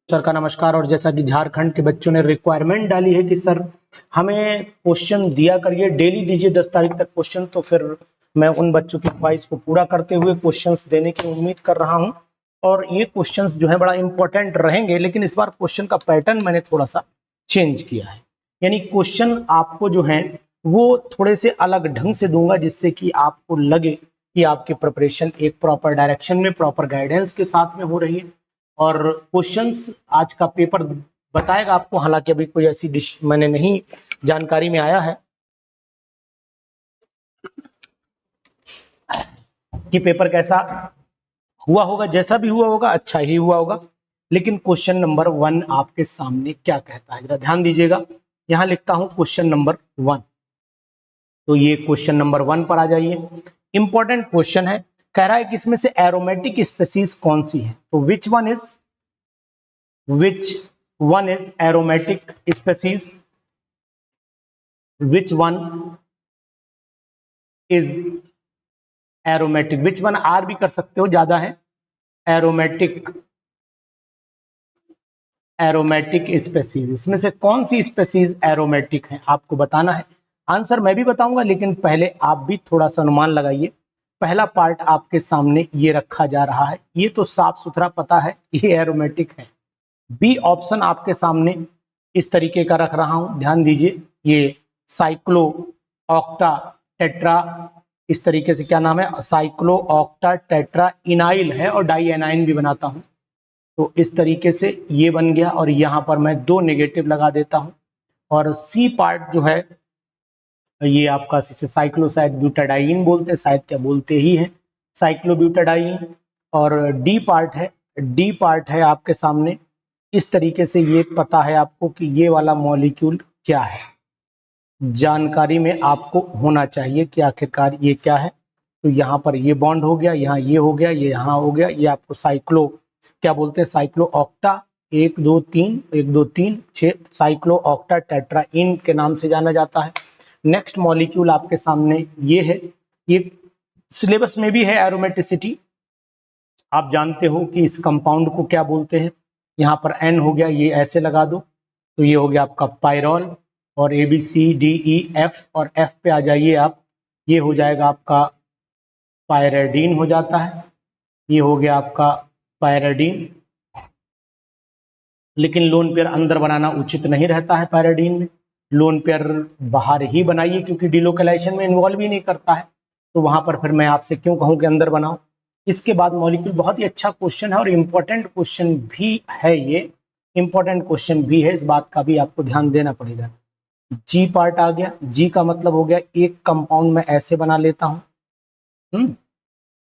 Sir का नमस्कार। और जैसा कि झारखंड के बच्चों ने रिक्वायरमेंट डाली है कि सर हमें क्वेश्चन दिया करिए, डेली दीजिए 10 तारीख तक क्वेश्चन, तो फिर मैं उन बच्चों की ख्वाहिश को पूरा करते हुए क्वेश्चंस देने की उम्मीद कर रहा हूं। और ये क्वेश्चंस जो है बड़ा इंपॉर्टेंट रहेंगे, लेकिन इस बार क्वेश्चन का पैटर्न मैंने थोड़ा सा चेंज किया है। यानी क्वेश्चन आपको जो है वो थोड़े से अलग ढंग से दूंगा, जिससे कि आपको लगे कि आपकी प्रिपरेशन एक प्रॉपर डायरेक्शन में, प्रॉपर गाइडेंस के साथ में हो रही है। और क्वेश्चंस आज का पेपर बताएगा आपको, हालांकि अभी कोई ऐसी डिश मैंने नहीं जानकारी में आया है कि पेपर कैसा हुआ होगा। जैसा भी हुआ होगा अच्छा ही हुआ होगा। लेकिन क्वेश्चन नंबर 1 आपके सामने क्या कहता है, जरा ध्यान दीजिएगा। यहां लिखता हूं क्वेश्चन नंबर 1, तो ये क्वेश्चन नंबर 1 पर आ जाइए। इंपॉर्टेंट क्वेश्चन है, कह रहा है कि इसमें से एरोमेटिक स्पीसीज कौन सी है। तो which one is aromatic species, which one is aromatic, which one are भी कर सकते हो, ज्यादा है। एरोमेटिक स्पीसीज, इसमें से कौन सी स्पीसीज एरोमेटिक है आपको बताना है। आंसर मैं भी बताऊंगा, लेकिन पहले आप भी थोड़ा सा अनुमान लगाइए। पहला पार्ट आपके सामने ये रखा जा रहा है, ये तो साफ सुथरा पता है ये एरोमेटिक है। बी ऑप्शन आपके सामने इस तरीके का रख रहा हूं, ध्यान दीजिए। ये साइक्लो ऑक्टा टेट्रा, इस तरीके से क्या नाम है, साइक्लो ऑक्टा टेट्रा इनाइल है, और डाई एनाइन भी बनाता हूं। तो इस तरीके से ये बन गया, और यहां पर मैं 2 नेगेटिव लगा देता हूं। और सी पार्ट जो है ये आपका इसे साइक्लोसाइड ब्यूटाडाइन बोलते हैं, शायद क्या बोलते ही है, साइक्लोब्यूटाडाइन। और डी पार्ट है आपके सामने इस तरीके से। ये पता है आपको कि ये वाला मॉलिक्यूल क्या है, जानकारी में आपको होना चाहिए कि आखिरकार ये क्या है। तो यहाँ पर ये बॉन्ड हो गया, यहाँ ये हो गया, ये यहाँ हो गया, ये आपको साइक्लो क्या बोलते हैं, साइक्लो ऑक्टा 1 2 3 6 साइक्लो ऑक्टा टेट्राइन के नाम से जाना जाता है। नेक्स्ट मॉलिक्यूल आपके सामने ये है, ये सिलेबस में भी है एरोमेटिसिटी, आप जानते हो कि इस कंपाउंड को क्या बोलते हैं। यहाँ पर एन हो गया, ये ऐसे लगा दो, तो ये हो गया आपका पायरॉल। और A B C D E F, और एफ पे आ जाइए आप, ये हो जाएगा आपका पायरेडीन हो जाता है, ये हो गया आपका पायरेडीन। लेकिन लोन पेयर अंदर बनाना उचित नहीं रहता है पायरेडीन में, लोन पेयर बाहर ही बनाइए, क्योंकि डिलोकलाइजेशन में इन्वॉल्व ही नहीं करता है। तो वहां पर फिर मैं आपसे क्यों कहूं कि अंदर बनाओ। इसके बाद मॉलिक्यूल, बहुत ही अच्छा क्वेश्चन है और इंपॉर्टेंट क्वेश्चन भी है, ये इंपॉर्टेंट क्वेश्चन भी है, इस बात का भी आपको ध्यान देना पड़ेगा। जी पार्ट आ गया, जी का मतलब हो गया एक कंपाउंड में ऐसे बना लेता हूं,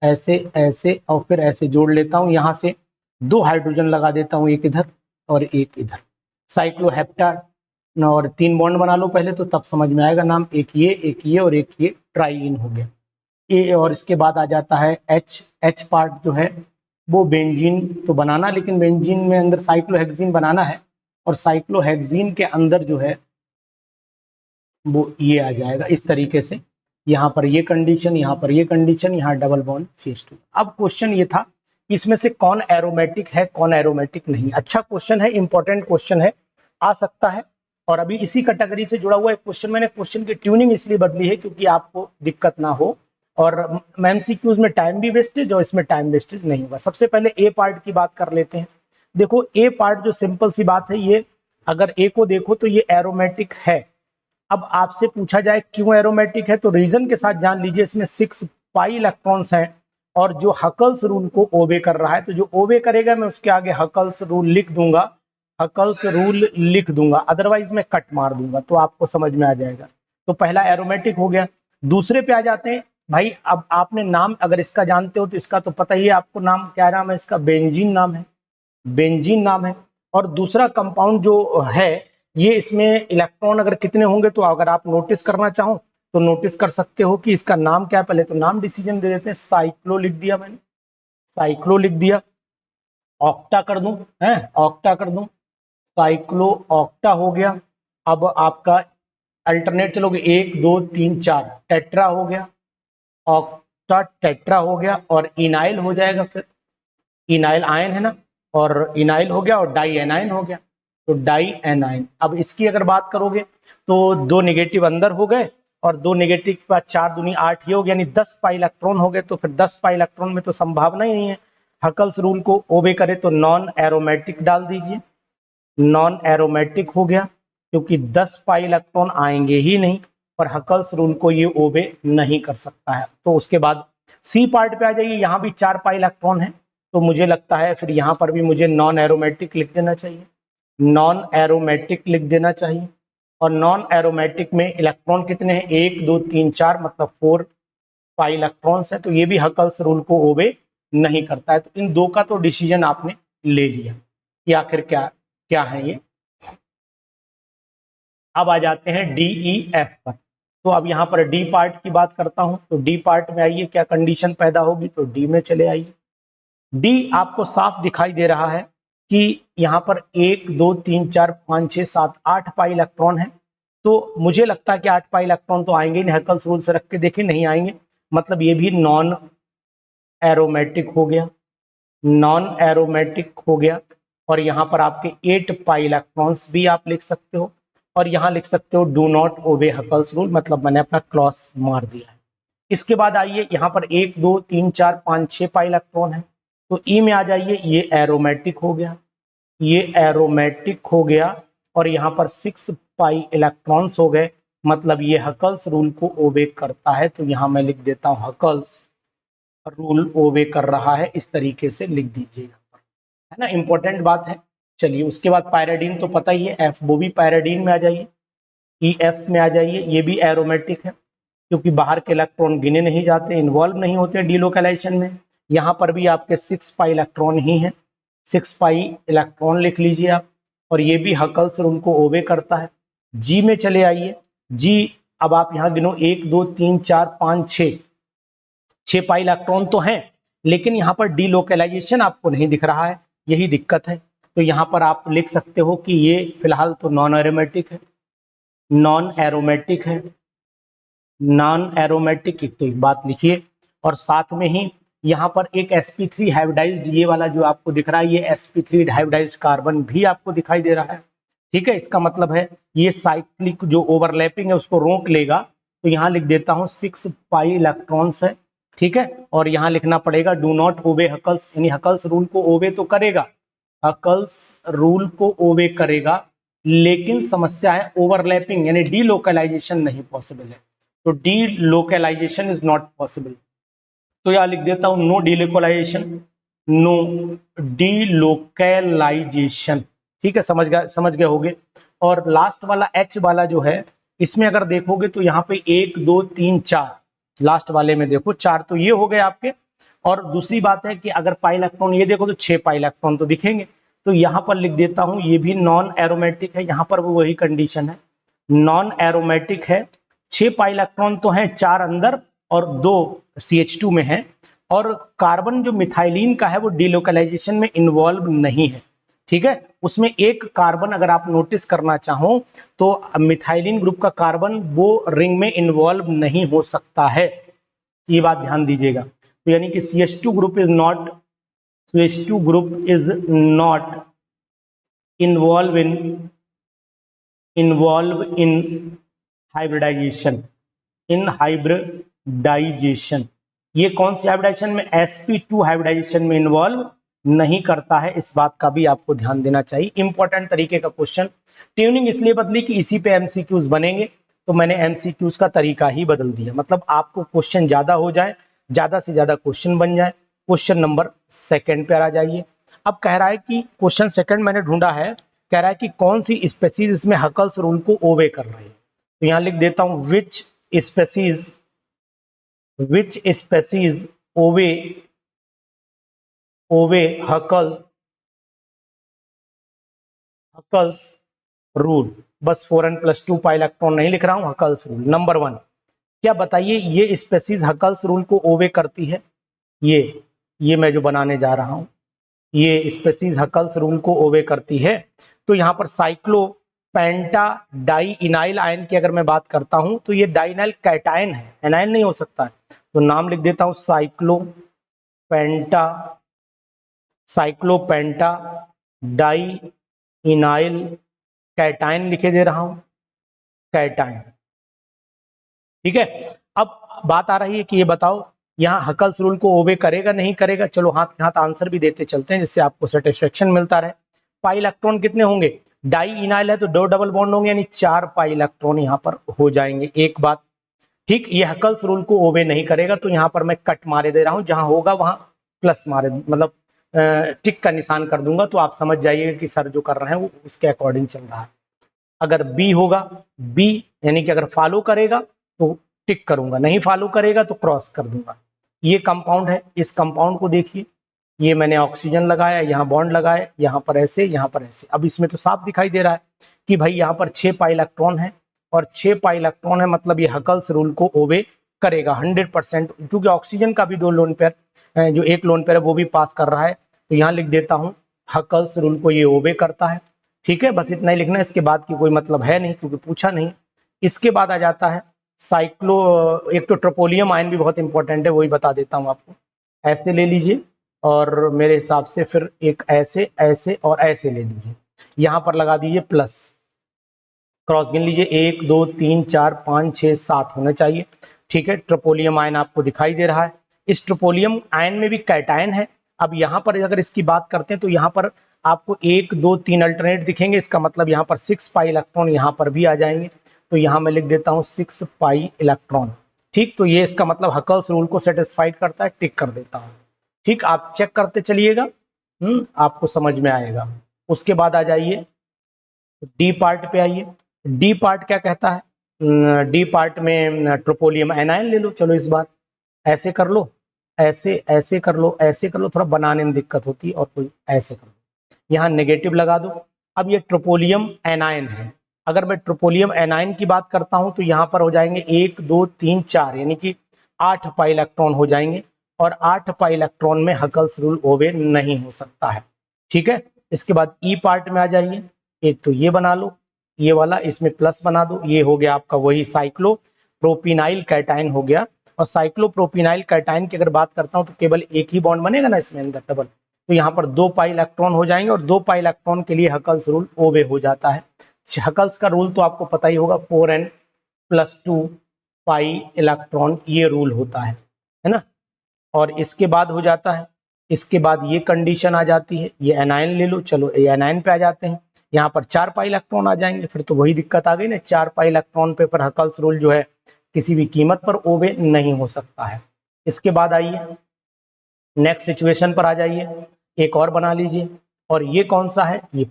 ऐसे ऐसे, और फिर ऐसे जोड़ लेता हूं, यहां से 2 हाइड्रोजन लगा देता हूं, एक इधर और एक इधर, साइक्लोहेप्टार। और 3 बॉन्ड बना लो पहले, तो तब समझ में आएगा नाम, एक ये और एक ये ट्राईइन हो गया ये। और इसके बाद आ जाता है एच पार्ट जो है वो बेंजीन तो बनाना, लेकिन बेंजीन में अंदर साइक्लोहेक्सीन बनाना है, और साइक्लोहेक्सीन के अंदर जो है वो ये आ जाएगा इस तरीके से। यहाँ पर ये कंडीशन, यहाँ पर ये कंडीशन, यहाँ डबल बॉन्ड CH2। अब क्वेश्चन ये था इसमें से कौन एरोमेटिक है, कौन एरोमेटिक नहीं। अच्छा क्वेश्चन है, इंपॉर्टेंट क्वेश्चन है, आ सकता है। और अभी इसी कैटेगरी से जुड़ा हुआ एक क्वेश्चन, मैंने क्वेश्चन की ट्यूनिंग इसलिए बदली है क्योंकि आपको दिक्कत ना हो, और MCQs में टाइम भी वेस्टेज और इसमें टाइम वेस्टेज नहीं होगा। सबसे पहले ए पार्ट की बात कर लेते हैं। देखो ए पार्ट जो सिंपल सी बात है, ये अगर ए को देखो तो ये एरोमेटिक है। अब आपसे पूछा जाए क्यों एरोमेटिक है, तो रीजन के साथ जान लीजिए। इसमें 6 पाई इलेक्ट्रॉन्स हैं, और जो हकल्स रूल को ओबे कर रहा है, तो जो ओबे करेगा मैं उसके आगे हकल्स रूल लिख दूंगा, हकल्स रूल लिख दूंगा, अदरवाइज मैं कट मार दूंगा, तो आपको समझ में आ जाएगा। तो पहला एरोमेटिक हो गया। दूसरे पे आ जाते हैं भाई। अब आपने नाम अगर इसका जानते हो तो इसका तो पता ही है आपको, नाम क्या नाम है इसका, बेंजीन नाम है, बेंजीन नाम है। और दूसरा कंपाउंड जो है, ये इसमें इलेक्ट्रॉन अगर कितने होंगे, तो अगर आप नोटिस करना चाहो तो नोटिस कर सकते हो कि इसका नाम क्या है। पहले तो नाम डिसीजन दे देते हैं, साइक्लो लिख दिया मैंने, साइक्लो लिख दिया। ऑक्टा कर दूं, है ऑक्टा कर दूं, साइक्लो ऑक्टा हो गया। अब आपका अल्टरनेट चलोगे, 1 2 3 4, टेट्रा हो गया, ऑक्टा टेट्रा हो गया, और इनाइल हो जाएगा। फिर इनाइल आयन है ना, और इनाइल हो गया और डाई एनाइन हो गया, तो डाई एनाइन। अब इसकी अगर बात करोगे तो 2 नेगेटिव अंदर हो गए और 2 नेगेटिव के बाद 4 दूनी 8 ये हो गया, यानी 10 पाई इलेक्ट्रॉन हो गए। तो फिर 10 पाई इलेक्ट्रॉन में तो संभावना ही नहीं है हकल्स रूल को ओबे करे, तो नॉन एरोमेटिक डाल दीजिए, नॉन एरोमेटिक हो गया, क्योंकि 10 पाई इलेक्ट्रॉन आएंगे ही नहीं और हकल्स रूल को ये ओबे नहीं कर सकता है। तो उसके बाद सी पार्ट पे आ जाइए, यहाँ भी 4 पाई इलेक्ट्रॉन है, तो मुझे लगता है फिर यहाँ पर भी मुझे नॉन एरोमेटिक लिख देना चाहिए, नॉन एरोमेटिक लिख देना चाहिए। और नॉन एरोमेटिक में इलेक्ट्रॉन कितने हैं, 1 2 3 4, मतलब 4 पाई इलेक्ट्रॉन्स है, तो ये भी हकल्स रूल को ओबे नहीं करता है। तो इन दो का तो डिसीजन आपने ले लिया कि आखिर क्या क्या है ये। अब आ जाते हैं डी ई एफ पर। तो अब यहाँ पर डी पार्ट की बात करता हूं, तो डी पार्ट में आइए, क्या कंडीशन पैदा होगी, तो डी में चले आइए। डी आपको साफ दिखाई दे रहा है कि यहाँ पर 1 2 3 4 5 6 7 8 पाई इलेक्ट्रॉन है। तो मुझे लगता है कि 8 पाई इलेक्ट्रॉन तो आएंगे नहीं, हकल्स रूल से रख के देखें नहीं आएंगे, मतलब ये भी नॉन एरोमेटिक हो गया, नॉन एरोमेटिक हो गया। और यहाँ पर आपके 8 पाई इलेक्ट्रॉन्स भी आप लिख सकते हो, और यहाँ लिख सकते हो do not obey Huckel's rule, मतलब मैंने अपना क्लॉज मार दिया है। इसके बाद आइए, यहाँ पर 1 2 3 4 5 6 पाई इलेक्ट्रॉन है, तो ई में आ जाइए, ये एरोमेटिक हो गया, ये एरोमेटिक हो गया। और यहाँ पर 6 पाई इलेक्ट्रॉन्स हो गए, मतलब ये हकल्स रूल को ओबे करता है। तो यहाँ मैं लिख देता हूँ हकल्स रूल ओबे कर रहा है, इस तरीके से लिख दीजिए, है ना, इंपॉर्टेंट बात है। चलिए उसके बाद पायराडीन तो पता ही है, एफ, वो भी पायराडीन में आ जाइए, ई एफ में आ जाइए, ये भी एरोमेटिक है, क्योंकि बाहर के इलेक्ट्रॉन गिने नहीं जाते, इन्वॉल्व नहीं होते डीलोकलाइजेशन में। यहाँ पर भी आपके 6 पाई इलेक्ट्रॉन ही हैं, 6 पाई इलेक्ट्रॉन लिख लीजिए आप, और ये भी हकल्स रूल को ओबे करता है। जी में चले आइए, जी अब आप यहाँ गिनो 1 2 3 4 5 6 पाई इलेक्ट्रॉन तो हैं, लेकिन यहाँ पर डीलोकलाइजेशन आपको नहीं दिख रहा है, यही दिक्कत है। तो यहाँ पर आप लिख सकते हो कि ये फिलहाल तो नॉन एरोमेटिक है, नॉन एरोमेटिक है, नॉन एरोमेटिक, एक तो एक बात लिखिए। और साथ में ही यहाँ पर एक sp3 हाइब्रिडाइज्ड, ये वाला जो आपको दिख रहा है, ये sp3 हाइब्रिडाइज्ड कार्बन भी आपको दिखाई दे रहा है, ठीक है। इसका मतलब है ये साइक्लिक जो ओवरलैपिंग है उसको रोक लेगा। तो यहाँ लिख देता हूँ 6 पाई इलेक्ट्रॉन्स है, ठीक है। और यहाँ लिखना पड़ेगा डू नॉट ओबे हकल्स, यानी हकल्स रूल को ओबे तो करेगा, हकल्स रूल को ओबे करेगा, लेकिन समस्या है ओवरलैपिंग, यानी डीलोकलाइजेशन नहीं पॉसिबल है। तो डीलोकलाइजेशन इज नॉट पॉसिबल, तो यहाँ लिख देता हूं नो डीलोकलाइजेशन, नो डीलोकलाइजेशन, ठीक है, समझ गए होगे। और लास्ट वाला एच वाला जो है, इसमें अगर देखोगे तो यहाँ पे 1 2 3 4, लास्ट वाले में देखो 4 तो ये हो गए आपके। और दूसरी बात है कि अगर पाई इलेक्ट्रॉन ये देखो तो 6 पाई इलेक्ट्रॉन तो दिखेंगे, तो यहाँ पर लिख देता हूं ये भी नॉन एरोमेटिक है, यहाँ पर वो वही कंडीशन है, नॉन एरोमेटिक है। 6 पाई इलेक्ट्रॉन तो हैं, 4 अंदर और 2 CH2 में है। और कार्बन जो मिथाइलिन का है वो डीलोकलाइजेशन में इन्वॉल्व नहीं है, ठीक है। उसमें एक कार्बन अगर आप नोटिस करना चाहो तो मिथाइलिन ग्रुप का कार्बन वो रिंग में इन्वॉल्व नहीं हो सकता है, ये बात ध्यान दीजिएगा। तो यानी कि CH2 group is not, CH2 group is not involve in hybridisation, in hybridisation. ये कौन सी हाइब्रिडाइजेशन में, sp2 हाइब्रिडाइजेशन में इन्वॉल्व नहीं करता है, इस बात का भी आपको ध्यान देना चाहिए। इंपॉर्टेंट तरीके का क्वेश्चन, ट्यूनिंग इसलिए बदली कि इसी पे MCQs बनेंगे, तो मैंने MCQs का तरीका ही बदल दिया, मतलब आपको क्वेश्चन ज्यादा हो जाए, ज्यादा से ज्यादा क्वेश्चन बन जाए। क्वेश्चन नंबर 2 पे आ जाइए। अब कह रहा है कि क्वेश्चन 2 मैंने ढूंढा है, कह रहा है कि कौन सी स्पेसीज इसमें हकल्स रूल को ओबे कर रही है। तो यहां लिख देता हूं विच स्पेसीज ओबे हकल्स रूल, बस 4n+2 पाई इलेक्ट्रॉन नहीं लिख रहा हूं, हकल्स रूल। नंबर 1, क्या बताइए ये स्पेसीज हकल्स रूल को ओबे करती है, ये मैं जो बनाने जा रहा हूं, ये स्पेसीज हकल्स रूल को ओबे करती है। तो यहाँ पर साइक्लो पेंटा डाई इनाइल आयन की अगर मैं बात करता हूं तो ये डाइनाइल कैटायन है, एनायन नहीं हो सकता है। तो नाम लिख देता हूं साइक्लो पेंटा साइक्लोपेंटा डाई इनाइल कैटाइन लिखे दे रहा हूं, कैटाइन। ठीक है, अब बात आ रही है कि ये बताओ यहाँ हकल्स रूल को ओबे करेगा नहीं करेगा। चलो हाथ के हाथ आंसर भी देते चलते हैं जिससे आपको सेटिस्फेक्शन मिलता रहे। पाई इलेक्ट्रॉन कितने होंगे, डाई इनाइल है तो 2 डबल बॉन्ड होंगे, यानी 4 पाई इलेक्ट्रॉन यहाँ पर हो जाएंगे। एक बात ठीक, ये हकल्स रूल को ओबे नहीं करेगा तो यहाँ पर मैं कट मारे दे रहा हूं, जहां होगा वहां प्लस मारे, मतलब टिक का निशान कर दूंगा, तो आप समझ जाइएगा कि सर जो कर रहे हैं वो उसके अकॉर्डिंग चल रहा है। अगर बी होगा, बी यानी कि अगर फॉलो करेगा तो टिक करूंगा, नहीं फॉलो करेगा तो क्रॉस कर दूंगा। ये कंपाउंड है, इस कंपाउंड को देखिए, ये मैंने ऑक्सीजन लगाया, यहाँ बॉन्ड लगाया, यहाँ पर ऐसे, यहाँ पर ऐसे। अब इसमें तो साफ दिखाई दे रहा है कि भाई यहाँ पर 6 पाई इलेक्ट्रॉन है और 6 पाई इलेक्ट्रॉन है, मतलब ये हकल्स रूल को ओबे करेगा 100%, क्योंकि ऑक्सीजन का भी 2 लोन पेयर, जो एक लोन पेयर है वो भी पास कर रहा है। तो यहाँ लिख देता हूँ हकल्स रूल को ये ओबे करता है। ठीक है, बस इतना ही लिखना है, इसके बाद की कोई मतलब है नहीं क्योंकि पूछा नहीं। इसके बाद आ जाता है साइक्लो, एक तो ट्रोपोलियम आयन भी बहुत इंपॉर्टेंट है, वही बता देता हूँ आपको। ऐसे ले लीजिए और मेरे हिसाब से फिर एक ऐसे, ऐसे और ऐसे ले लीजिए, यहाँ पर लगा दीजिए प्लस, क्रॉस गिन लीजिए, 1 2 3 4 5 6 7 होना चाहिए। ठीक है, ट्रोपोलियम आयन आपको दिखाई दे रहा है। इस ट्रोपोलियम आयन में भी कैटायन है। अब यहाँ पर अगर इसकी बात करते हैं तो यहाँ पर आपको 1 2 3 अल्टरनेट दिखेंगे, इसका मतलब यहाँ पर 6 पाई इलेक्ट्रॉन यहाँ पर भी आ जाएंगे। तो यहाँ मैं लिख देता हूँ 6 पाई इलेक्ट्रॉन। ठीक, तो ये इसका मतलब हकल्स रूल को सेटिस्फाइड करता है, टिक कर देता हूँ। ठीक, आप चेक करते चलिएगा, आपको समझ में आएगा। उसके बाद आ जाइए डी पार्ट पे आइए। डी पार्ट क्या कहता है, डी पार्ट में ट्रोपोलियम एनायन ले लो। चलो इस बार ऐसे कर लो, ऐसे ऐसे कर लो, ऐसे कर लो, थोड़ा बनाने में दिक्कत होती है, और कोई ऐसे कर लो, यहाँ नेगेटिव लगा दो। अब ये ट्रोपोलियम एनायन है, अगर मैं ट्रोपोलियम एनायन की बात करता हूं तो यहाँ पर हो जाएंगे 1 2 3 4, यानी कि 8 पाई इलेक्ट्रॉन हो जाएंगे, और 8 पाई इलेक्ट्रॉन में हकल्स रूल ओबे नहीं हो सकता है। ठीक है, इसके बाद ई पार्ट में आ जाइए। एक तो ये बना लो, ये वाला, इसमें प्लस बना दो, ये हो गया आपका वही साइक्लोप्रोपिनाइल कैटायन हो गया। और साइक्लोप्रोपिनाइल कैटायन की अगर बात करता हूं तो केवल एक ही बॉन्ड बनेगा ना इसमें अंदर, डबल, तो यहाँ पर 2 पाई इलेक्ट्रॉन हो जाएंगे, और 2 पाई इलेक्ट्रॉन के लिए हकल्स रूल ओबे हो जाता है। हकल्स का रूल तो आपको पता ही होगा, 4n+2 पाई इलेक्ट्रॉन, ये रूल होता है ना। और इसके बाद हो जाता है, इसके बाद ये कंडीशन आ जाती है, ये एनायन ले लो। चलो ये एनायन पे आ जाते हैं, यहाँ पर 4 पाई इलेक्ट्रॉन आ जाएंगे, फिर तो वही दिक्कत आ गई ना, 4 पाई इलेक्ट्रॉन पे फिर हकल्स रूल जो है किसी भी कीमत पर ओबे नहीं हो सकता है। इसके बाद आइए नेक्स्ट सिचुएशन पर आ जाइए, एक और बना लीजिए, और ये कौन सा है, ये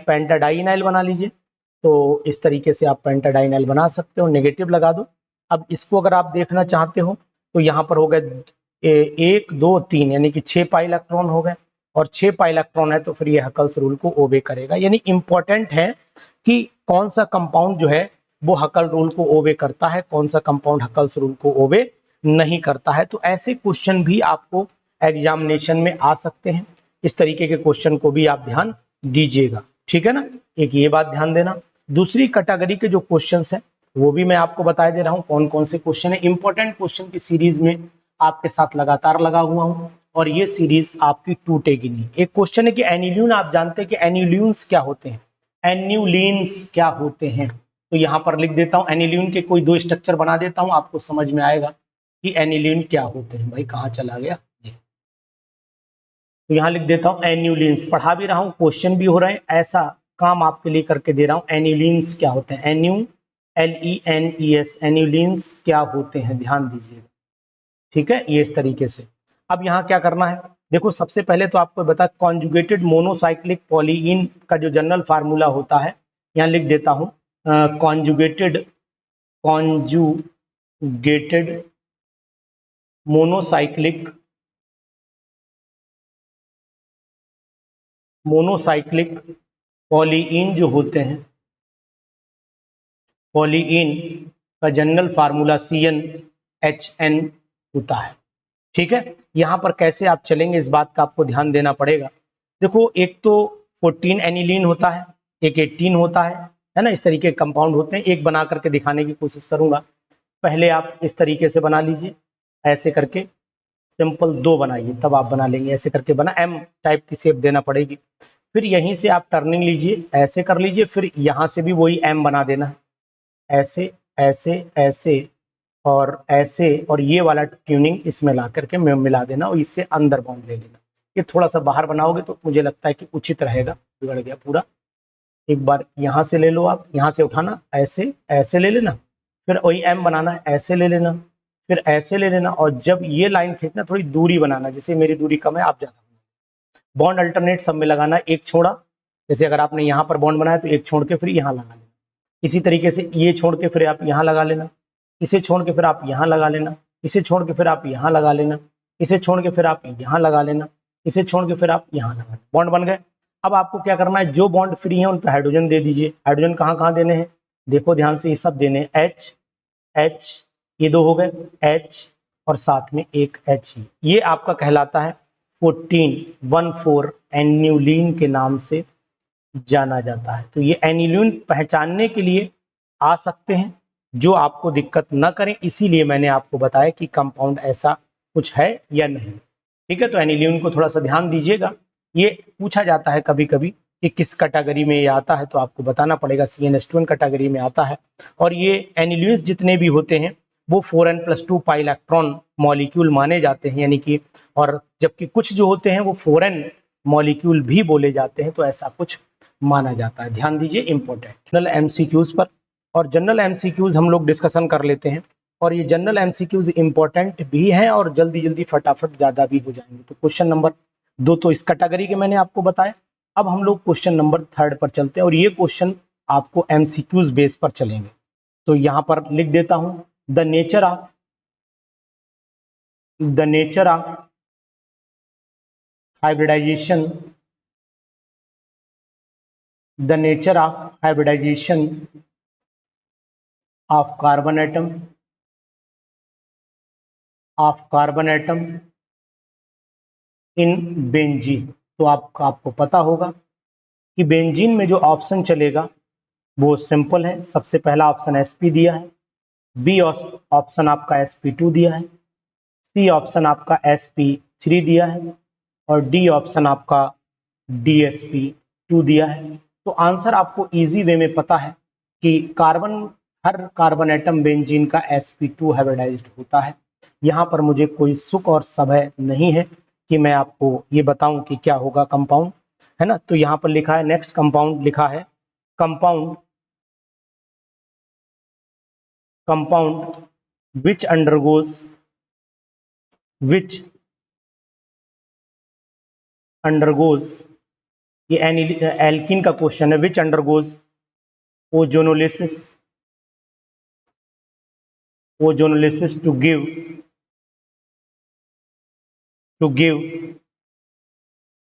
पेंटाडाइनाइल बना लीजिए। तो इस तरीके से आप पेंटाडाइनाइल बना सकते हो, नेगेटिव लगा दो। अब इसको अगर आप देखना चाहते हो तो यहाँ पर हो गए 1 2 3, यानी कि 6 पाई इलेक्ट्रॉन हो गए, और 6 पाई इलेक्ट्रॉन है तो फिर ये हकल्स रूल को ओबे करेगा। यानी इंपॉर्टेंट है कि कौन सा कंपाउंड जो है वो हकल रूल को ओबे करता है, कौन सा कंपाउंड हकल्स रूल को ओबे नहीं करता है। तो ऐसे क्वेश्चन भी आपको एग्जामिनेशन में आ सकते हैं, इस तरीके के क्वेश्चन को भी आप ध्यान दीजिएगा। ठीक है ना, एक ये बात ध्यान देना। दूसरी कैटेगरी के जो क्वेश्चंस हैं वो भी मैं आपको बता दे रहा हूँ कौन कौन से क्वेश्चन है। इंपॉर्टेंट क्वेश्चन की सीरीज में आपके साथ लगातार लगा हुआ हूँ, और ये सीरीज आपकी टूटेगी नहीं। एक क्वेश्चन है कि एनिल्यून, आप जानते हैं कि एनिल्यून्स क्या होते हैं, एन्यूलिन्स क्या होते हैं। तो यहाँ पर लिख देता हूँ एनिल्यून के कोई 2 स्ट्रक्चर बना देता हूँ, आपको समझ में आएगा कि एनिल्यून क्या होते हैं। भाई कहाँ चला गया ये, तो यहाँ लिख देता हूँ एन्यूलिन्स। पढ़ा भी रहा हूँ, क्वेश्चन भी हो रहे हैं, ऐसा काम आपके लिए करके दे रहा हूँ। एन्यूलिन्स क्या होते हैं, LENES, एन्यूलिन्स क्या होते हैं, ध्यान दीजिएगा। ठीक है, ये इस तरीके से। अब यहाँ क्या करना है, देखो सबसे पहले तो आपको बता, कॉन्जुगेटेड मोनोसाइक्लिक पॉलीइन का जो जनरल फार्मूला होता है, यहाँ लिख देता हूँ कॉन्जुगेटेड मोनोसाइक्लिक पॉलीइन जो होते हैं, पॉलीइन का जनरल फार्मूला CnHn होता है। ठीक है, यहाँ पर कैसे आप चलेंगे इस बात का आपको ध्यान देना पड़ेगा। देखो एक तो 14 एनिलीन होता है, एक 18 होता है ना, इस तरीके के कंपाउंड होते हैं। एक बना करके दिखाने की कोशिश करूंगा। पहले आप इस तरीके से बना लीजिए, ऐसे करके सिंपल 2 बनाइए, तब आप बना लेंगे। ऐसे करके बना, एम टाइप की शेप देना पड़ेगी। फिर यहीं से आप टर्निंग लीजिए, ऐसे कर लीजिए, फिर यहाँ से भी वही एम बना देना है, ऐसे ऐसे ऐसे और ऐसे, और ये वाला ट्यूनिंग इसमें ला करके मिला देना और इससे अंदर बाउंड ले लेना। ये थोड़ा सा बाहर बनाओगे तो मुझे लगता है कि उचित रहेगा। बिगड़ गया पूरा। एक बार यहाँ से ले लो, आप यहाँ से उठाना, ऐसे ऐसे ले लेना, फिर वही एम बनाना, ऐसे ले लेना, फिर ऐसे ले लेना, और जब ये लाइन खींचना थोड़ी दूरी बनाना, जैसे मेरी दूरी कम है, आप ज्यादा। बॉन्ड अल्टरनेट सब में लगाना, एक छोड़ा, जैसे अगर आपने यहाँ पर बॉन्ड बनाया तो एक छोड़ के फिर यहाँ लगा लेना। इसी तरीके से ये छोड़ के फिर आप यहाँ लगा लेना, इसे छोड़ के फिर आप यहाँ लगा लेना, इसे छोड़ के फिर आप यहाँ लगा लेना, इसे छोड़ के फिर आप यहाँ लगा लेना, इसे छोड़ के फिर आप यहाँ लगा लेना। बॉन्ड बन गए। अब आपको क्या करना है, जो बॉन्ड फ्री है उन पर हाइड्रोजन दे दीजिए। हाइड्रोजन कहाँ कहाँ देने हैं, देखो ध्यान से, ये सब देने हैं, एच एच, ये 2 हो गए, एच और साथ में एक एच। ये आपका कहलाता है 14 एन्युलिन के नाम से जाना जाता है। तो ये एन्युलिन पहचानने के लिए आ सकते हैं, जो आपको दिक्कत न करें, इसीलिए मैंने आपको बताया कि कंपाउंड ऐसा कुछ है या नहीं। ठीक है, तो एन्युलिन को थोड़ा सा ध्यान दीजिएगा। ये पूछा जाता है कभी कभी कि किस कैटेगरी में ये आता है, तो आपको बताना पड़ेगा, CnH2n कैटेगरी में आता है। और ये एन्युलिन्स जितने भी होते हैं वो 4n+2 पाई इलेक्ट्रॉन मॉलिक्यूल माने जाते हैं, यानी कि, और जबकि कुछ जो होते हैं वो 4n मॉलिक्यूल भी बोले जाते हैं, तो ऐसा कुछ माना जाता है। ध्यान दीजिए, इंपॉर्टेंट। जनरल एमसीक्यूज पर, और जनरल एमसीक्यूज हम लोग डिस्कशन कर लेते हैं, और ये जनरल एमसीक्यूज इंपॉर्टेंट भी हैं और जल्दी जल्दी फटाफट ज्यादा भी हो जाएंगे। तो क्वेश्चन नंबर 2 तो इस कैटेगरी के मैंने आपको बताया। अब हम लोग क्वेश्चन नंबर 3 पर चलते हैं, और ये क्वेश्चन आपको एमसीक्यूज बेस पर चलेंगे। तो यहां पर लिख देता हूं, the nature of hybridisation, the nature of hybridization of carbon atom in benzene। तो आपको पता होगा कि बेंजीन में जो ऑप्शन चलेगा वो सिंपल है। सबसे पहला ऑप्शन sp दिया है, बी ऑप्शन आपका sp2 दिया है, सी ऑप्शन आपका sp3 दिया है, और डी ऑप्शन आपका dsp2 दिया है। तो आंसर आपको इजी वे में पता है कि हर कार्बन एटम बेंजीन का sp2 हाइब्रिडाइज्ड होता है। यहाँ पर मुझे कोई सुख और सभय नहीं है कि मैं आपको ये बताऊं कि क्या होगा कंपाउंड, है ना। तो यहाँ पर लिखा है, नेक्स्ट कंपाउंड लिखा है, कंपाउंड which undergoes ये एल्कीन का क्वेश्चन है, which undergoes ozonolysis to give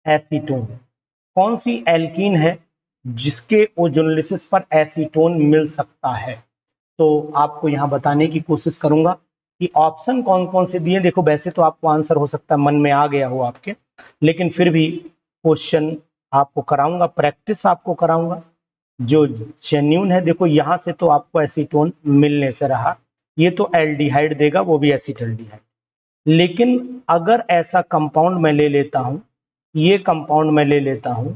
acetone. कौन सी एल्कीन है जिसके ओजोनोलिसिस पर एसीटोन मिल सकता है? तो आपको यहां बताने की कोशिश करूंगा कि ऑप्शन कौन कौन से दिए। देखो वैसे तो आपको आंसर हो सकता है मन में आ गया हो आपके, लेकिन फिर भी क्वेश्चन आपको कराऊंगा, प्रैक्टिस आपको कराऊंगा जो जेन्यून है। देखो यहां से तो आपको एसीटोन मिलने से रहा, ये तो एल्डिहाइड देगा, वो भी एसिटल्डिहाइड। लेकिन अगर ऐसा कंपाउंड मैं ले लेता हूं, ये कंपाउंड मैं ले लेता हूं,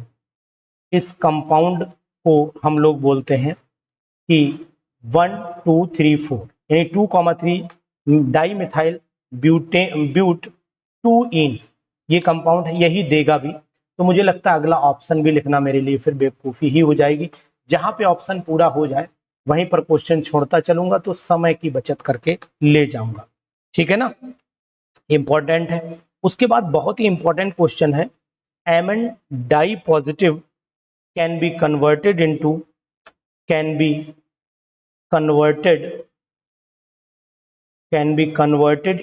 इस कंपाउंड को हम लोग बोलते हैं कि 1 2 3 4 यानी 2,3 डाई मिथाइल ब्यूट 2इन, ये कंपाउंड है, यही देगा भी। तो मुझे लगता है अगला ऑप्शन भी लिखना मेरे लिए फिर बेवकूफ़ी ही हो जाएगी। जहां पे ऑप्शन पूरा हो जाए वहीं पर क्वेश्चन छोड़ता चलूंगा, तो समय की बचत करके ले जाऊंगा। ठीक है ना, इंपॉर्टेंट है। उसके बाद बहुत ही इंपॉर्टेंट क्वेश्चन है, Mn di positive can be converted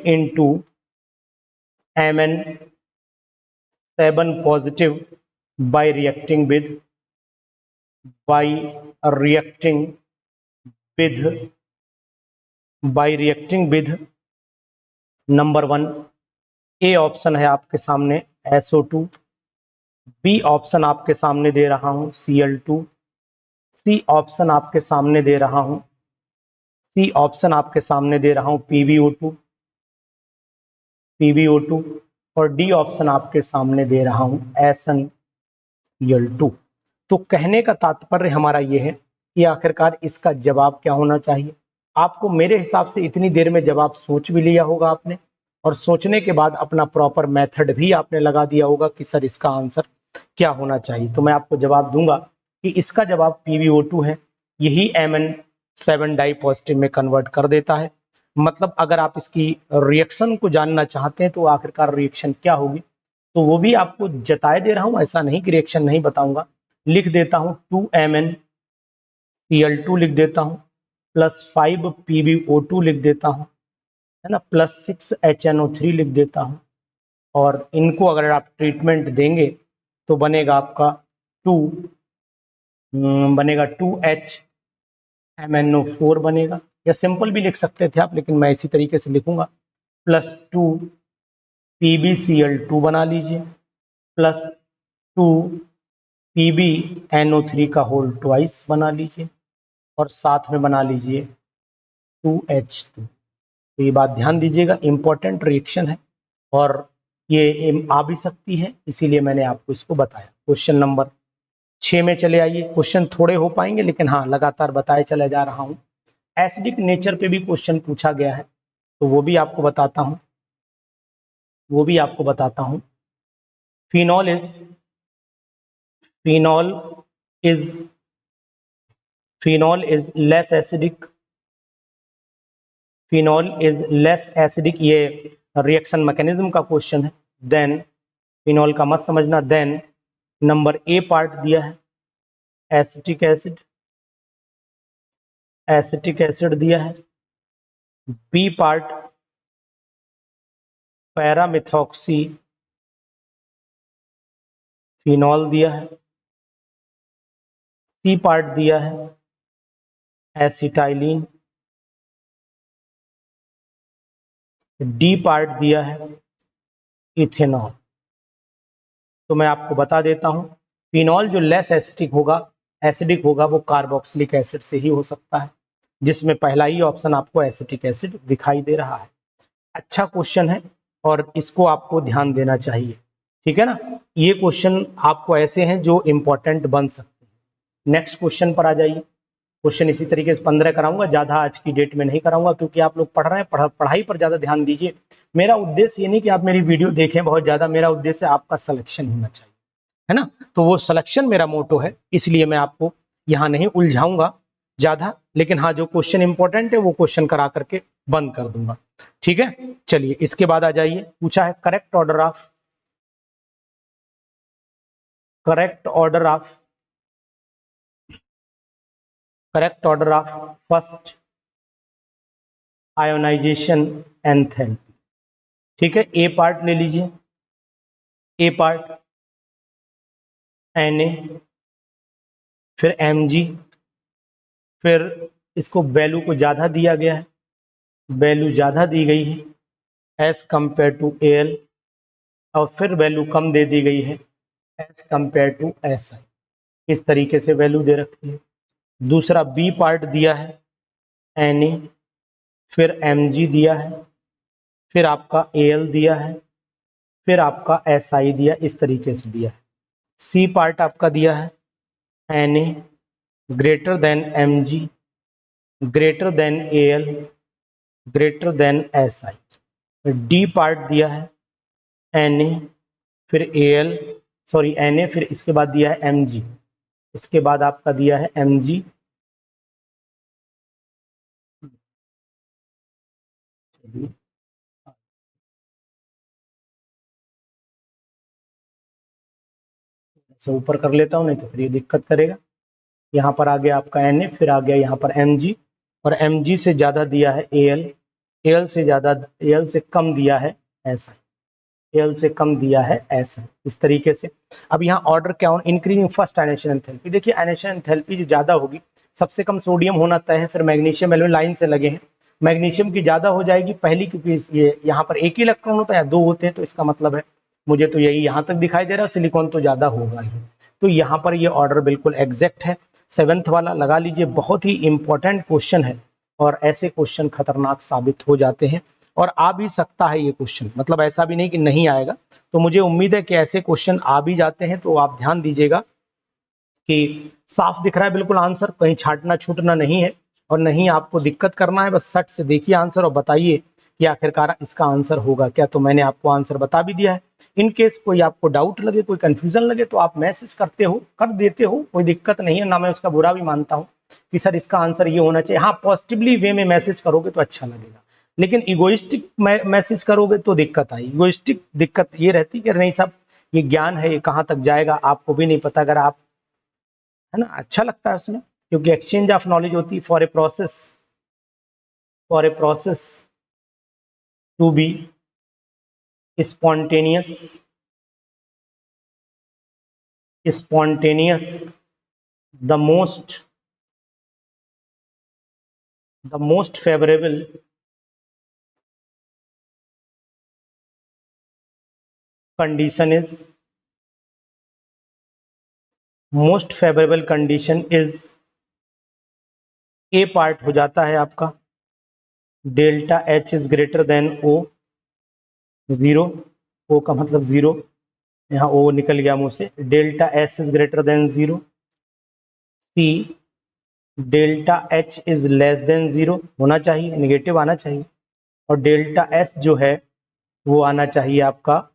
into Mn7 positive by reacting with number 1। A option है आपके सामने SO2, बी ऑप्शन आपके सामने दे रहा हूं Cl2, सी ऑप्शन आपके सामने दे रहा हूं PbO2, PbO2 और डी ऑप्शन आपके सामने दे रहा हूं SnCl2। तो कहने का तात्पर्य हमारा ये है कि आखिरकार इसका जवाब क्या होना चाहिए। आपको मेरे हिसाब से इतनी देर में जवाब सोच भी लिया होगा आपने, और सोचने के बाद अपना प्रॉपर मेथड भी आपने लगा दिया होगा कि सर इसका आंसर क्या होना चाहिए। तो मैं आपको जवाब दूंगा कि इसका जवाब PbO2 है। यही Mn7 डाई पॉजिटिव में कन्वर्ट कर देता है। मतलब अगर आप इसकी रिएक्शन को जानना चाहते हैं तो आखिरकार रिएक्शन क्या होगी, तो वो भी आपको जताए दे रहा हूं, ऐसा नहीं कि रिएक्शन नहीं बताऊंगा। लिख देता हूं 2MnCl2 लिख देता हूं, प्लस 5 PbO2 लिख देता हूं, है ना, प्लस 6 HNO3 लिख देता हूं, और इनको अगर आप ट्रीटमेंट देंगे तो बनेगा आपका 2HMnO4 बनेगा, या सिंपल भी लिख सकते थे आप, लेकिन मैं इसी तरीके से लिखूंगा, प्लस 2 PbCl2 बना लीजिए, प्लस 2 PbNO3 का होल ट्वाइस बना लीजिए, और साथ में बना लीजिए 2H2। तो ये बात ध्यान दीजिएगा, इंपॉर्टेंट रिएक्शन है और ये आ भी सकती है, इसीलिए मैंने आपको इसको बताया। क्वेश्चन नंबर 6 में चले आइए। क्वेश्चन थोड़े हो पाएंगे, लेकिन हाँ लगातार बताए चले जा रहा हूं। एसिडिक नेचर पे भी क्वेश्चन पूछा गया है, तो वो भी आपको बताता हूं। फिनॉल इज लेस एसिडिक, ये रिएक्शन मैकेनिज्म का क्वेश्चन है। देन फिनॉल का मत समझना। देन नंबर ए पार्ट दिया है एसिटिक एसिड दिया है। बी पार्ट पैरामिथॉक्सी फिनॉल दिया है। सी पार्ट दिया है एसिटाइलिन। डी पार्ट दिया है इथेनॉल। तो मैं आपको बता देता हूं, फिनॉल जो लेस एसिडिक होगा वो कार्बोक्सिलिक एसिड से ही हो सकता है, जिसमें पहला ही ऑप्शन आपको एसिटिक एसिड दिखाई दे रहा है। अच्छा क्वेश्चन है और इसको आपको ध्यान देना चाहिए, ठीक है ना। ये क्वेश्चन आपको ऐसे हैं जो इंपॉर्टेंट बन सकते हैं। नेक्स्ट क्वेश्चन पर आ जाइए। क्वेश्चन इसी तरीके से 15 कराऊंगा, ज्यादा आज की डेट में नहीं कराऊंगा, क्योंकि आप लोग पढ़ रहे हैं, पढ़ाई पर ज्यादा ध्यान दीजिए। मेरा उद्देश्य ये नहीं कि आप मेरी वीडियो देखें बहुत ज्यादा, मेरा उद्देश्य आपका सिलेक्शन होना चाहिए, है ना। तो वो सिलेक्शन मेरा मोटो है, इसलिए मैं आपको यहाँ नहीं उलझाऊंगा ज्यादा, लेकिन हाँ जो क्वेश्चन इंपॉर्टेंट है वो क्वेश्चन करा करके बंद कर दूंगा, ठीक है। चलिए इसके बाद आ जाइए। पूछा है correct order of first ionization enthalpy, ठीक है। ए पार्ट ले लीजिए, ए पार्ट Na, फिर Mg, फिर इसको वैल्यू को ज्यादा दिया गया है, वैल्यू ज्यादा दी गई है एज कंपेयर टू Al, और फिर वैल्यू कम दे दी गई है एज कंपेयर टू Si। इस तरीके से वैल्यू दे रखी है। दूसरा बी पार्ट दिया है Na, फिर Mg दिया है, फिर आपका Al दिया है, फिर आपका Si दिया, इस तरीके से दिया है। सी पार्ट आपका दिया है Na greater than Mg greater than Al greater than Si। D part दिया है Na, फिर Na, फिर इसके बाद दिया है Mg, इसके बाद आपका दिया है Mg, से ऊपर कर लेता हूं, नहीं तो फिर ये दिक्कत करेगा। यहाँ पर आ गया आपका Na, फिर आ गया यहाँ पर Mg, और Mg से ज्यादा दिया है Al, Al से कम दिया है Si, Al से कम दिया है Si, इस तरीके से। अब यहाँ ऑर्डर क्या हो, इंक्रीजिंग फर्स्ट आयनेशन एंथैल्पी। देखिए आयनेशन एंथैल्पी जो ज्यादा होगी, सबसे कम सोडियम होना तय है, फिर मैग्नीशियम एल्यूमिनियम लाइन से लगे हैं, मैग्नीशियम की ज्यादा हो जाएगी पहली, क्योंकि ये यहाँ पर एक ही इलेक्ट्रॉन होता है, 2 होते हैं, तो इसका मतलब है मुझे तो यही यहाँ तक दिखाई दे रहा है, सिलिकॉन तो ज्यादा होगा ही। तो यहाँ पर ये ऑर्डर बिल्कुल एग्जैक्ट है। 7th वाला लगा लीजिए, बहुत ही इंपॉर्टेंट क्वेश्चन है और ऐसे क्वेश्चन खतरनाक साबित हो जाते हैं। और आ भी सकता है ये क्वेश्चन, मतलब ऐसा भी नहीं कि नहीं आएगा। तो मुझे उम्मीद है कि ऐसे क्वेश्चन आ भी जाते हैं, तो आप ध्यान दीजिएगा कि साफ दिख रहा है बिल्कुल आंसर, कहीं छांटना छूटना नहीं है और नहीं आपको दिक्कत करना है, बस सट से देखिए आंसर और बताइए कि आखिरकार इसका आंसर होगा क्या। तो मैंने आपको आंसर बता भी दिया है। इन केस कोई आपको डाउट लगे, कोई कंफ्यूजन लगे, तो आप मैसेज कर देते हो, कोई दिक्कत नहीं है, ना मैं उसका बुरा भी मानता हूँ कि सर इसका आंसर ये होना चाहिए। हाँ, पॉजिटिवली वे में मैसेज करोगे तो अच्छा लगेगा, लेकिन इगोइस्टिक मैसेज करोगे तो दिक्कत आई। इगोइस्टिक दिक्कत ये रहती कि नहीं साहब ये ज्ञान है, ये कहाँ तक जाएगा आपको भी नहीं पता। अगर आप, है ना, अच्छा लगता है उसमें, क्योंकि एक्सचेंज ऑफ नॉलेज होती है for a process to be spontaneous the most favorable condition is A part हो जाता है आपका delta H is greater than O, zero, O का मतलब जीरो, यहाँ O निकल गया मुंह से। Delta S is greater than zero, C delta H is less than zero होना चाहिए, निगेटिव आना चाहिए, और डेल्टा S जो है वो आना चाहिए आपका,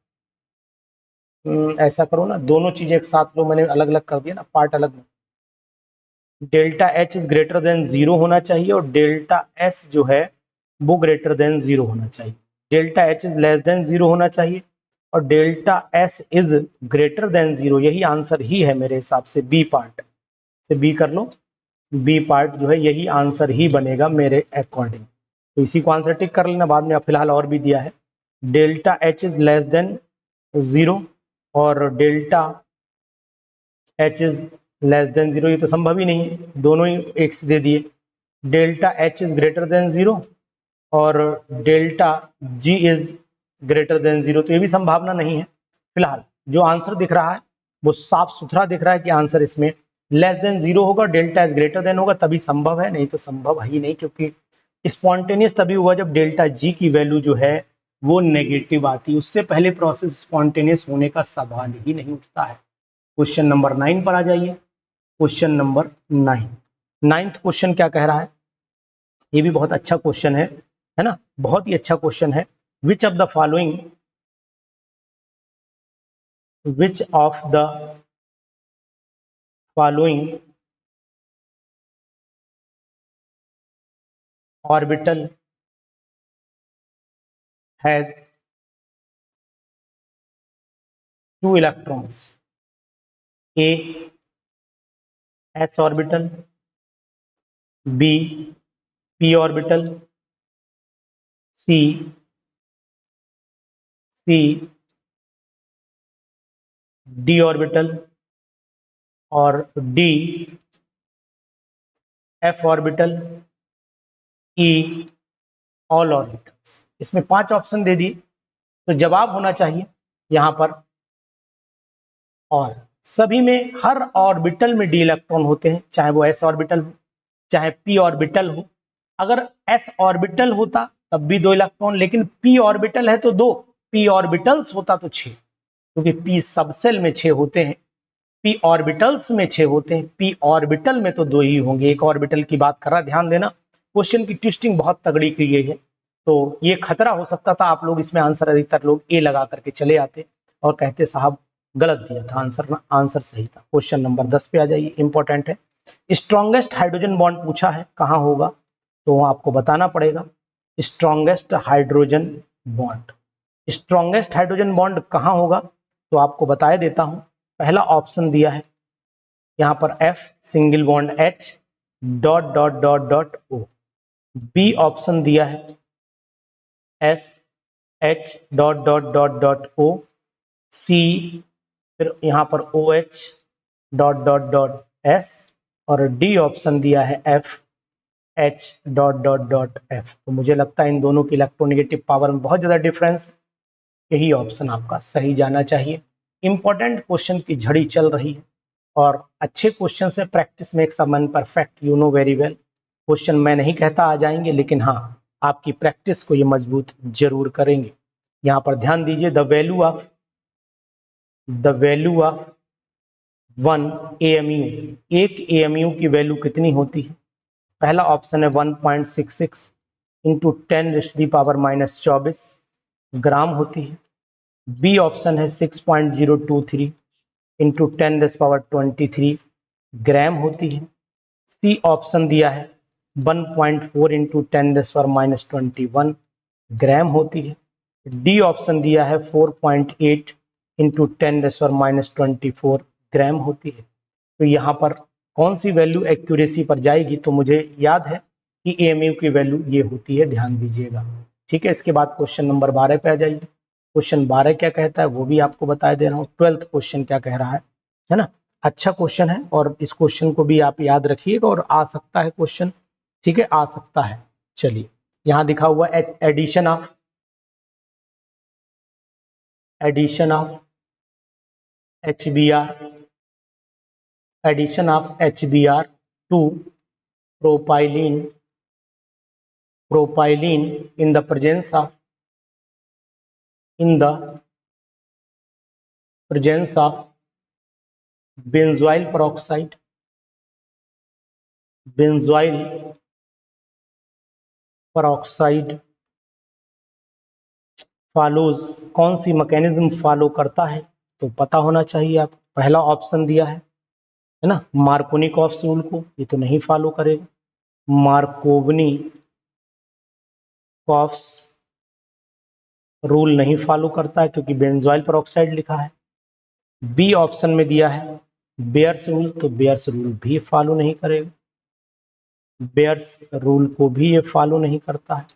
ऐसा करो ना, दोनों चीजें एक साथ लो, मैंने अलग अलग कर दिया ना, पार्ट अलग। Delta H is greater than zero होना चाहिए और डेल्टा S जो है वो ग्रेटर देन जीरो होना चाहिए। Delta H is less than zero होना चाहिए और delta S is greater than zero, यही आंसर ही है मेरे हिसाब से। बी पार्ट से बी कर लो, बी पार्ट जो है यही आंसर ही बनेगा मेरे अकॉर्डिंग। तो इसी को आंसर टिक कर लेना, बाद में फिलहाल और भी दिया है। Delta H is less than zero और delta H is less than zero, ये तो संभव ही नहीं है, दोनों ही एक से दे दिए। Delta H is greater than zero और delta G is greater than zero, तो ये भी संभावना नहीं है। फिलहाल जो आंसर दिख रहा है वो साफ सुथरा दिख रहा है कि आंसर इसमें लेस देन जीरो होगा, डेल्टा एस ग्रेटर देन होगा, तभी संभव है, नहीं तो संभव ही नहीं, क्योंकि स्पॉन्टेनियस तभी हुआ जब डेल्टा G की वैल्यू जो है वो नेगेटिव आती, उससे पहले प्रोसेस स्पॉन्टेनियस होने का सवाल ही नहीं उठता है। क्वेश्चन नंबर 9 पर आ जाइए। क्वेश्चन नंबर 9, नाइन्थ क्वेश्चन क्या कह रहा है, ये भी बहुत अच्छा क्वेश्चन है ना, बहुत ही अच्छा क्वेश्चन है। Which of the following orbital has 2 electrons, A S orbital, B P orbital, C D orbital और D F orbital, E all orbitals। इसमें 5 ऑप्शन दे दिए, तो जवाब होना चाहिए यहां पर और। सभी में हर ऑर्बिटल में डी इलेक्ट्रॉन होते हैं, चाहे वो एस ऑर्बिटल हो चाहे पी ऑर्बिटल हो। अगर एस ऑर्बिटल होता तब भी 2 इलेक्ट्रॉन, लेकिन पी ऑर्बिटल है तो 2, पी ऑर्बिटल्स होता तो 6, क्योंकि पी सबसेल में 6 होते हैं, पी ऑर्बिटल्स में 6 होते हैं, पी ऑर्बिटल में तो 2 ही होंगे। एक ऑर्बिटल की बात कर रहा, ध्यान देना, क्वेश्चन की ट्विस्टिंग बहुत तगड़ी की गई है, तो ये खतरा हो सकता था आप लोग इसमें आंसर अधिकतर लोग ए लगा करके चले आते और कहते साहब गलत दिया था आंसर, ना आंसर सही था। क्वेश्चन नंबर 10 पे आ जाइए, इंपॉर्टेंट है। स्ट्रॉन्गेस्ट हाइड्रोजन बॉन्ड पूछा है, कहां होगा, तो आपको बताना पड़ेगा। Strongest hydrogen bond, strongest hydrogen bond कहां होगा, तो आपको बताया देता हूं। पहला ऑप्शन दिया है यहां पर F single bond H dot dot dot dot O। B option दिया है S H dot dot dot dot O, C फिर यहां पर OH dot dot dot S और डी ऑप्शन दिया है F H dot dot dot F। तो मुझे लगता है इन दोनों की इलेक्ट्रोनेगेटिव पावर में बहुत ज्यादा डिफरेंस, यही ऑप्शन आपका सही जाना चाहिए। इंपॉर्टेंट क्वेश्चन की झड़ी चल रही है और अच्छे क्वेश्चन से practice makes a man perfect, you know very well. Question मैं नहीं कहता आ जाएंगे, लेकिन हाँ आपकी प्रैक्टिस को ये मजबूत जरूर करेंगे। यहाँ पर ध्यान दीजिए, द वैल्यू ऑफ 1 AMU, एक AMU की वैल्यू कितनी होती है? पहला ऑप्शन है 1.66 इंटू 10⁻⁻24 ग्राम होती है। बी ऑप्शन है 6.023 इंटू 10⁻23 ग्राम होती है। सी ऑप्शन दिया है 1.4 इंटू 10⁻21 ग्राम होती है। डी ऑप्शन दिया है 4.8 इंटू 10⁻24 ग्राम होती है। तो यहाँ पर कौन सी वैल्यू एक्यूरेसी पर जाएगी? तो मुझे याद है कि AMU की वैल्यू ये होती है, ध्यान दीजिएगा। ठीक है, इसके बाद क्वेश्चन नंबर 12 पे आ जाइए। क्वेश्चन 12 क्या कहता है वो भी आपको बता दे रहा हूँ। 12th क्वेश्चन क्या कह रहा है ना? अच्छा क्वेश्चन है और इस क्वेश्चन को भी आप याद रखिएगा और आ सकता है क्वेश्चन। ठीक है, आ सकता है। चलिए, यहाँ दिखा हुआ addition of HBr to propylene in the presence of benzoyl peroxide follows, कौन सी मैकेनिज्म फॉलो करता है? तो पता होना चाहिए आप। पहला ऑप्शन दिया है ना, मार्कोनिकॉफ्स रूल को, ये तो नहीं फॉलो करेगा। मार्कोवनी-कॉफ्स रूल नहीं फॉलो करता है क्योंकि बेंजोइल पेरोक्साइड लिखा है। बी ऑप्शन में दिया है बेयर्स रूल, तो बेयर्स रूल भी फॉलो नहीं करेगा, बेयर्स रूल को भी ये फॉलो नहीं करता है।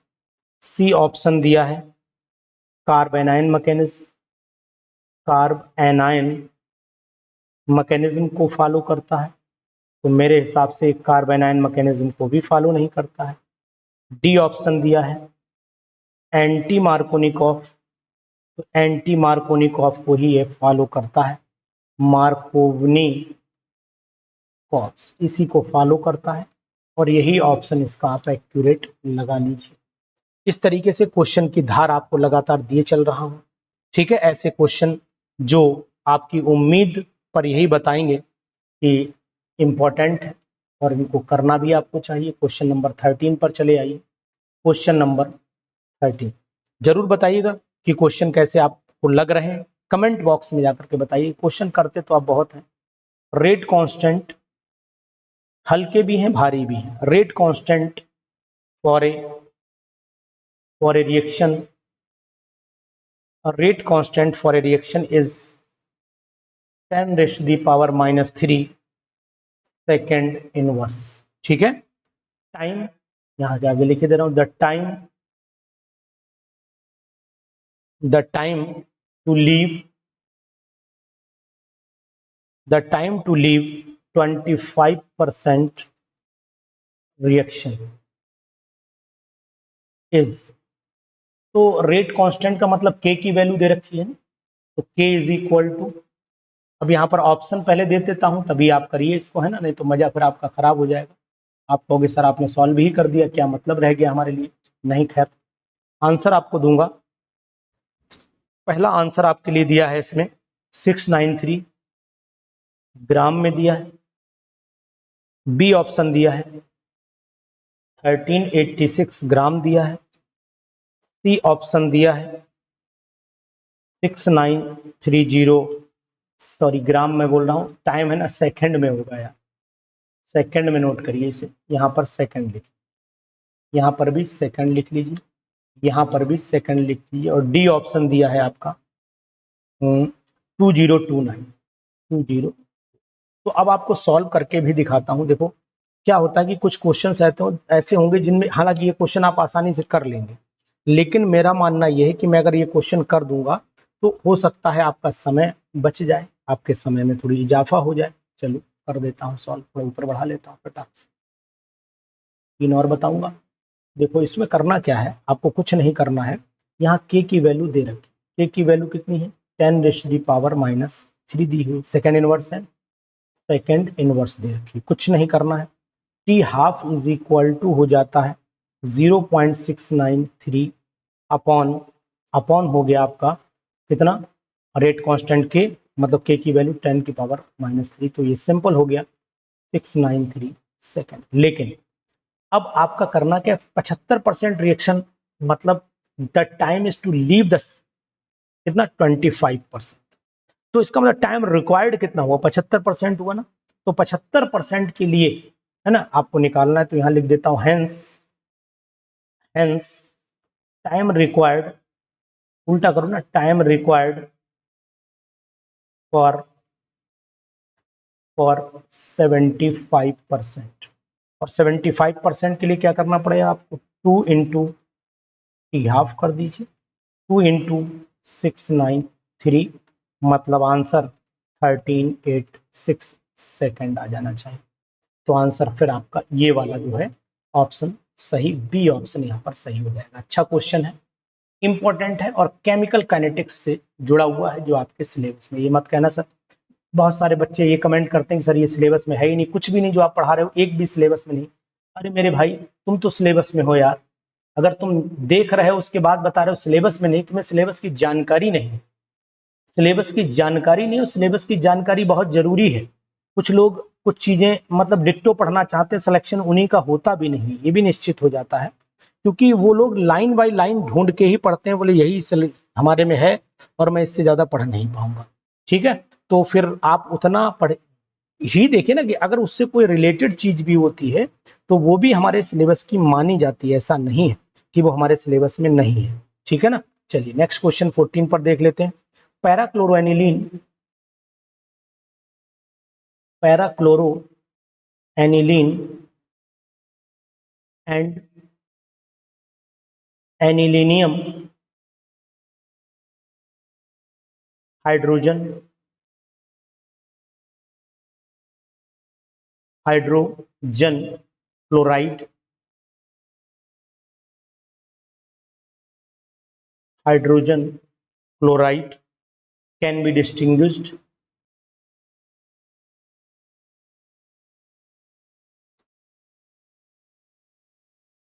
सी ऑप्शन दिया है कार्ब एनायन मैकेनिज्म को फॉलो करता है, तो मेरे हिसाब से कार्ब एनायन मैकेनिज्म को भी फॉलो नहीं करता है। डी ऑप्शन दिया है एंटी मार्कोनिकॉफ, तो एंटी मार्कोनिकॉफ को ही ये फॉलो करता है। मार्कोवनी-कॉफ्स इसी को फॉलो करता है और यही ऑप्शन इसका आप एक्यूरेट लगा लीजिए। इस तरीके से क्वेश्चन की धार आपको लगातार दिए चल रहा हूं। ठीक है, ऐसे क्वेश्चन जो आपकी उम्मीद पर यही बताएंगे कि इम्पोर्टेंट है और इनको करना भी आपको चाहिए। क्वेश्चन नंबर 13 पर चले आइए। क्वेश्चन नंबर 13 जरूर बताइएगा कि क्वेश्चन कैसे आपको लग रहे हैं, कमेंट बॉक्स में जाकर के बताइए। क्वेश्चन करते तो आप बहुत हैं। रेट कांस्टेंट, हल्के भी हैं भारी भी हैं। Rate constant for a reaction, a rate constant for a reaction is 10⁻³ second inverse. ठीक है, टाइम यहां आगे लिखे दे रहा हूं, the time to leave 25% reaction is, तो रेट कांस्टेंट का मतलब के की वैल्यू दे रखी है ना, तो के इज इक्वल टू, अब यहाँ पर ऑप्शन पहले दे देता हूं तभी आप करिए इसको, है ना, नहीं तो मजा फिर आपका खराब हो जाएगा। आप कहोगे सर आपने सॉल्व ही कर दिया, क्या मतलब रह गया हमारे लिए? नहीं, खैर आंसर आपको दूंगा। पहला आंसर आपके लिए दिया है इसमें 693 ग्राम में दिया है। बी ऑप्शन दिया है 1386 ग्राम दिया है। सी ऑप्शन दिया है 6930, सॉरी ग्राम में बोल रहा हूं, टाइम है ना, सेकंड में होगा यार, सेकंड में नोट करिए इसे। यहाँ पर सेकंड लिख, यहाँ पर भी सेकंड लिख लीजिए, यहाँ पर भी सेकंड लिख लीजिए। और डी ऑप्शन दिया है आपका 2029। तो अब आपको सॉल्व करके भी दिखाता हूं। देखो क्या होता है कि कुछ क्वेश्चन ऐसे होंगे जिनमें, हालांकि ये क्वेश्चन आप आसानी से कर लेंगे, लेकिन मेरा मानना यह है कि मैं अगर ये क्वेश्चन कर दूंगा तो हो सकता है आपका समय बच जाए, आपके समय में थोड़ी इजाफा हो जाए। चलो कर देता हूँ सॉल्व, थोड़ा ऊपर बढ़ा लेता हूँ फटाक से। 3 और बताऊंगा। देखो इसमें करना क्या है, आपको कुछ नहीं करना है। यहाँ के की वैल्यू दे रखी, के की वैल्यू कितनी है 10⁻³ दी हुई, सेकेंड इनवर्स है, सेकेंड इनवर्स दे रखी, कुछ नहीं करना है। T half is equal to हो जाता है 0.693 अपॉन हो गया आपका कितना, रेट कांस्टेंट के, मतलब के की वैल्यू 10⁻³ तो ये सिंपल हो गया 693 सेकेंड। लेकिन अब आपका करना क्या, 75% रिएक्शन, मतलब the time is to leave the कितना 25%, तो इसका मतलब टाइम रिक्वायर्ड कितना हुआ, 75% हुआ ना। तो 75% के लिए है ना आपको निकालना है, तो यहां लिख देता हूं हेंस टाइम रिक्वायर्ड, उल्टा करो ना, टाइम रिक्वायर्ड फॉर 75%, और 75% के लिए क्या करना पड़ेगा आपको, 2 इंटू टी हाफ कर दीजिए, 2 इंटू 693, मतलब आंसर 1386 सेकेंड आ जाना चाहिए। तो आंसर फिर आपका ये वाला जो है ऑप्शन सही, बी ऑप्शन यहाँ पर सही हो जाएगा। अच्छा क्वेश्चन है, इंपॉर्टेंट है, और केमिकल काइनेटिक्स से जुड़ा हुआ है जो आपके सिलेबस में। ये मत कहना सर, बहुत सारे बच्चे ये कमेंट करते हैं कि सर ये सिलेबस में है ही नहीं, कुछ भी नहीं जो आप पढ़ा रहे हो, एक भी सिलेबस में नहीं। अरे मेरे भाई तुम तो सिलेबस में हो यार, अगर तुम देख रहे हो उसके बाद बता रहे हो सिलेबस में नहीं, तुम्हें सिलेबस की जानकारी नहीं है, सिलेबस की जानकारी नहीं हो, सिलेबस की जानकारी बहुत जरूरी है। कुछ लोग कुछ चीजें मतलब डिट्टो पढ़ना चाहते हैं, सिलेक्शन उन्हीं का होता भी नहीं, ये भी निश्चित हो जाता है, क्योंकि वो लोग लाइन बाय लाइन ढूंढ के ही पढ़ते हैं, बोले यही हमारे में है और मैं इससे ज्यादा पढ़ नहीं पाऊंगा। ठीक है, तो फिर आप उतना पढ़ ही देखिए ना कि अगर उससे कोई रिलेटेड चीज भी होती है तो वो भी हमारे सिलेबस की मानी जाती है, ऐसा नहीं है कि वो हमारे सिलेबस में नहीं है। ठीक है ना, चलिए नेक्स्ट क्वेश्चन 14 पर देख लेते हैं। Parachloroaniline and anilinium hydrogen chloride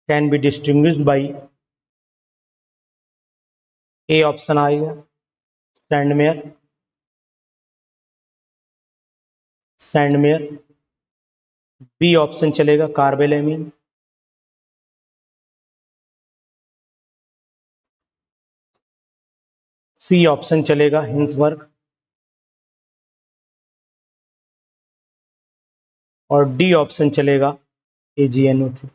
can be distinguished by A option आएगा सैंडमेयर, बी ऑप्शन चलेगा कार्बेलेमीन, सी ऑप्शन चलेगा हिंसबर्ग, और डी ऑप्शन चलेगा AgNO3।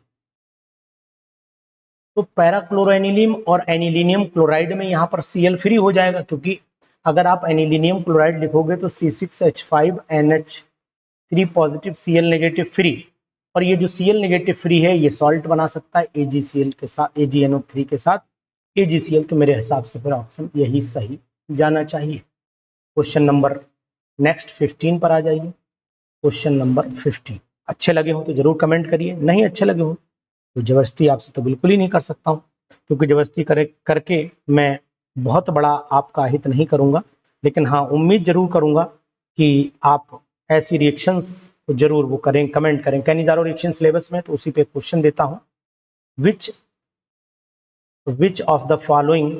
तो पैराक्लोरोएनिलीन और एनिलीनियम क्लोराइड में यहाँ पर Cl फ्री हो जाएगा, क्योंकि अगर आप एनिलीनियम क्लोराइड लिखोगे तो C6H5NH3 positive Cl negative free, और ये जो Cl नेगेटिव फ्री है ये सॉल्ट बना सकता है AgCl के साथ, AgNO3 के साथ AgCl, तो मेरे हिसाब से फिर ऑप्शन यही सही जाना चाहिए। क्वेश्चन नंबर नेक्स्ट 15 पर आ जाइए। क्वेश्चन नंबर 15 अच्छे लगे हो तो जरूर कमेंट करिए, नहीं अच्छे लगे हो तो जबरदस्ती आपसे तो बिल्कुल ही नहीं कर सकता हूँ, क्योंकि जबरदस्ती करके मैं बहुत बड़ा आपका हित नहीं करूंगा, लेकिन हाँ उम्मीद जरूर करूंगा कि आप ऐसी रिएक्शंस को जरूर वो करें, कमेंट करें। कैनिज़ारो रिएक्शन सिलेबस में तो उसी पे क्वेश्चन देता हूँ, which of the following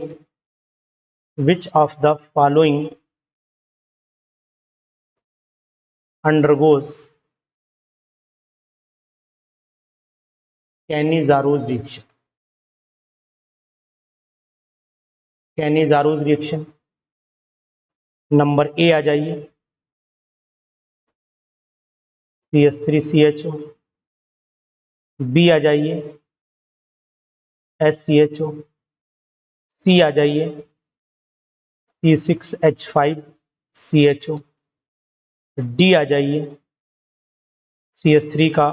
undergoes Cannizaro's reaction. Number A आ जाइए CH3CHO, बी आ जाइए SCHO, सी आ जाइए C6H5CHO, डी आ जाइए CH3 का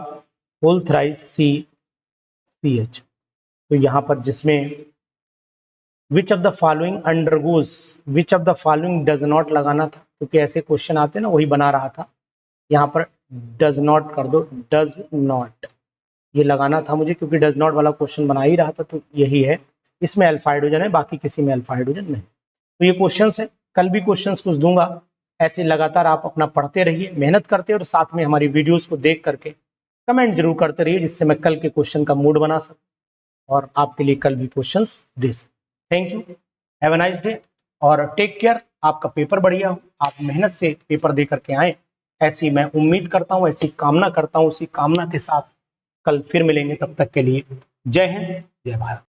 होल थ्राइस CH। तो यहाँ पर जिसमें which of the following does not लगाना था, क्योंकि ऐसे क्वेश्चन आते हैं ना, वही बना रहा था। यहाँ पर डज नॉट कर दो, डज नॉट ये लगाना था मुझे, क्योंकि डज नॉट वाला क्वेश्चन बना ही रहा था, तो यही है, इसमें अल्फा हाइड्रोजन है, बाकी किसी में अल्फा हाइड्रोजन नहीं। तो ये क्वेश्चंस है, कल भी क्वेश्चंस कुछ दूंगा, ऐसे लगातार आप अपना पढ़ते रहिए, मेहनत करते और साथ में हमारी वीडियोस को देख करके कमेंट जरूर करते रहिए, जिससे मैं कल के क्वेश्चन का मूड बना सकूं। और आपके लिए कल भी क्वेश्चंस दे सकते। Thank you, have a nice day और टेक केयर। आपका पेपर बढ़िया हो, आप मेहनत से पेपर दे करके आए, ऐसी मैं उम्मीद करता हूँ, ऐसी कामना करता हूँ। उसी कामना के साथ कल फिर मिलेंगे, तब तक के लिए जय हिंद, जय भारत।